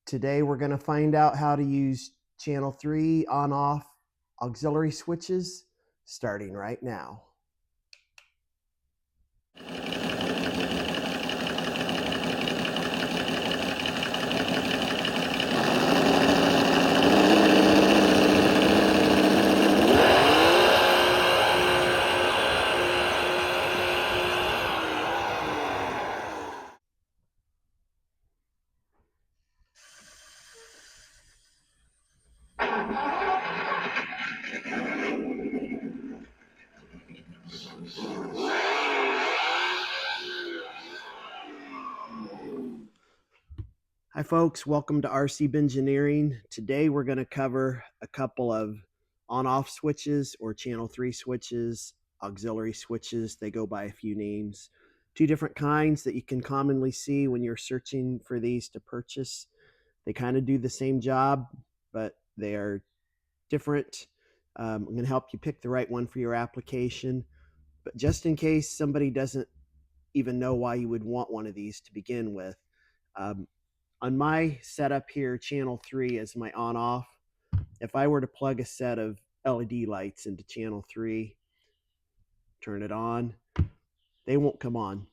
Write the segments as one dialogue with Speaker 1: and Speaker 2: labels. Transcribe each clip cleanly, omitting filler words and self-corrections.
Speaker 1: Today we're going to find out how to use channel 3 on-off auxiliary switches starting right now. Hi folks, welcome to rcbengineering. Today we're going to cover a couple of on-off switches or channel 3 switches, auxiliary switches. They go by a few names. Two different kinds that you can commonly see when you're searching for these to purchase. They kind of do the same job, but they are different. I'm going to help you pick the right one for your application. But just in case somebody doesn't even know why you would want one of these to begin with, on my setup here, channel 3 is my on-off. If I were to plug a set of LED lights into channel 3, turn it on, they won't come on.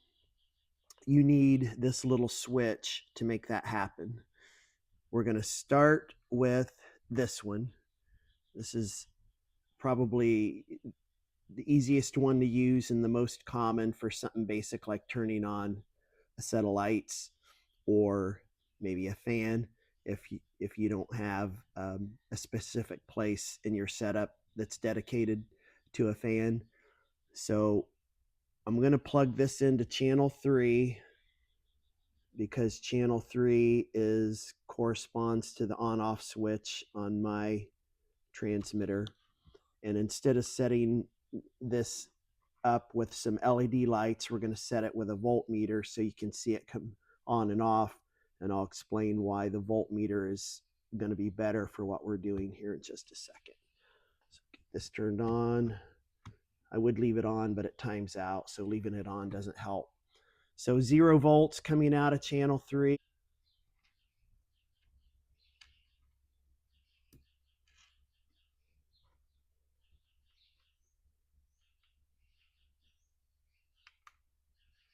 Speaker 1: You need this little switch to make that happen. We're going to start with this one. This is probably the easiest one to use and the most common for something basic like turning on a set of lights or maybe a fan if you don't have a specific place in your setup that's dedicated to a fan. So I'm going to plug this into channel 3 because channel 3 corresponds to the on-off switch on my transmitter. And instead of setting this up with some LED lights, we're going to set it with a voltmeter so you can see it come on and off, and I'll explain why the voltmeter is going to be better for what we're doing here in just a second. So get this turned on. I would leave it on, but it times out, so leaving it on doesn't help. So 0 volts coming out of channel 3.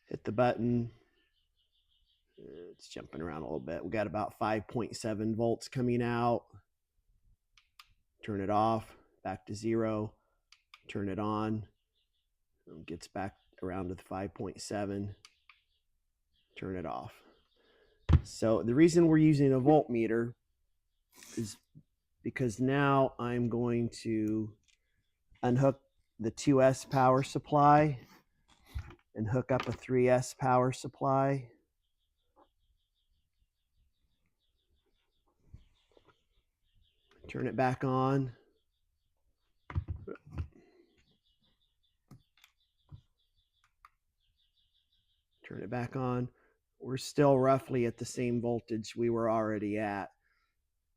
Speaker 1: Hit the button. It's jumping around a little bit. We got about 5.7 volts coming out. Turn it off, back to 0. Turn it on. It gets back around to the 5.7. Turn it off. So the reason we're using a voltmeter is because now I'm going to unhook the 2S power supply and hook up a 3S power supply. Turn it back on. Turn it back on. We're still roughly at the same voltage we were already at,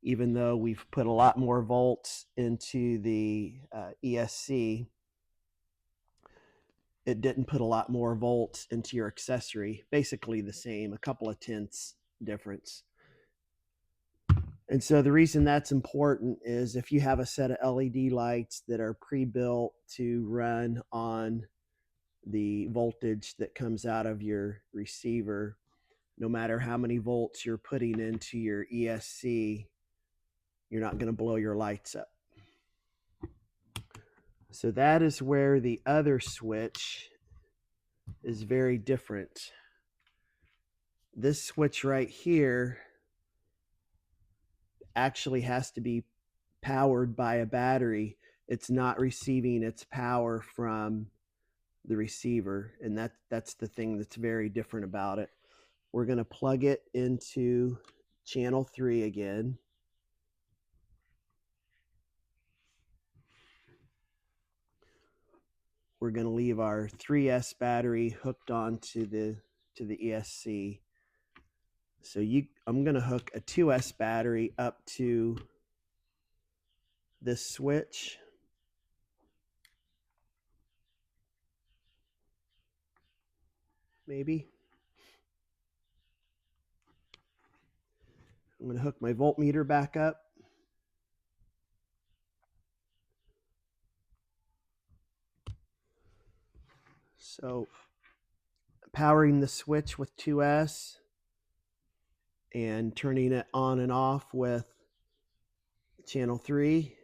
Speaker 1: even though we've put a lot more volts into the ESC. It didn't put a lot more volts into your accessory. Basically the same, a couple of tenths difference. And so the reason that's important is if you have a set of LED lights that are pre-built to run on the voltage that comes out of your receiver, no matter how many volts you're putting into your ESC, you're not going to blow your lights up. So that is where the other switch is very different. This switch right here actually has to be powered by a battery. It's not receiving its power from the receiver, and that's the thing that's very different about it. We're going to plug it into channel 3 again. We're going to leave our 3S battery hooked onto the ESC. So I'm going to hook a 2S battery up to this switch. Maybe. I'm going to hook my voltmeter back up. So powering the switch with 2S and turning it on and off with channel 3.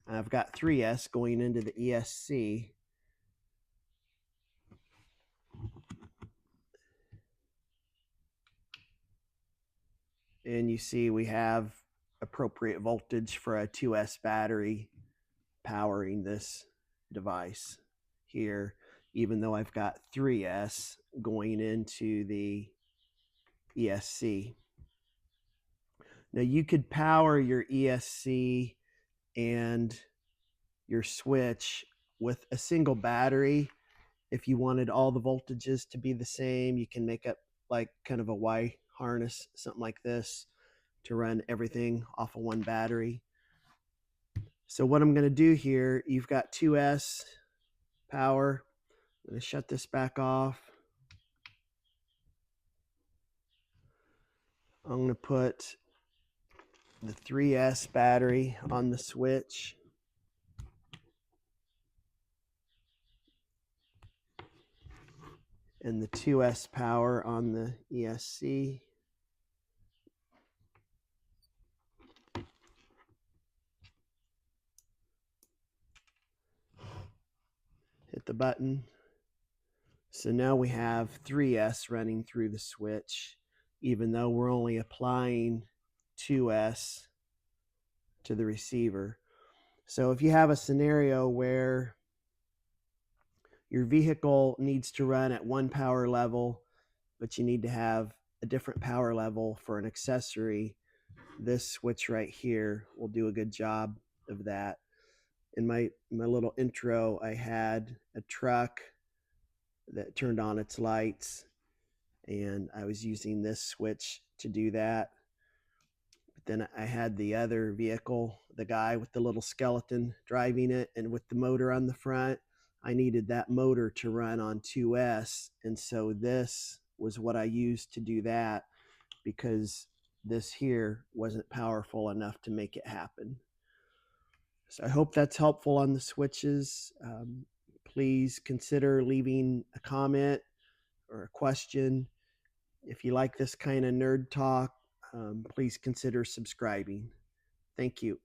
Speaker 1: I've got 3S going into the ESC. And you see we have appropriate voltage for a 2S battery powering this device here, even though I've got 3S going into the ESC. Now you could power your ESC and your switch with a single battery. If you wanted all the voltages to be the same, you can make up like kind of a Y harness, something like this, to run everything off of one battery. So what I'm going to do here, you've got 2S power. I'm going to shut this back off. I'm going to put the 3S battery on the switch. And the 2S power on the ESC. Hit the button. So now we have 3S running through the switch, even though we're only applying 2S to the receiver. So if you have a scenario where your vehicle needs to run at one power level, but you need to have a different power level for an accessory, this switch right here will do a good job of that. In my little intro, I had a truck that turned on its lights, and I was using this switch to do that. But then I had the other vehicle, the guy with the little skeleton driving it, and with the motor on the front, I needed that motor to run on 2S, and so this was what I used to do that, because this here wasn't powerful enough to make it happen. So I hope that's helpful on the switches. Please consider leaving a comment or a question. If you like this kind of nerd talk, please consider subscribing. Thank you.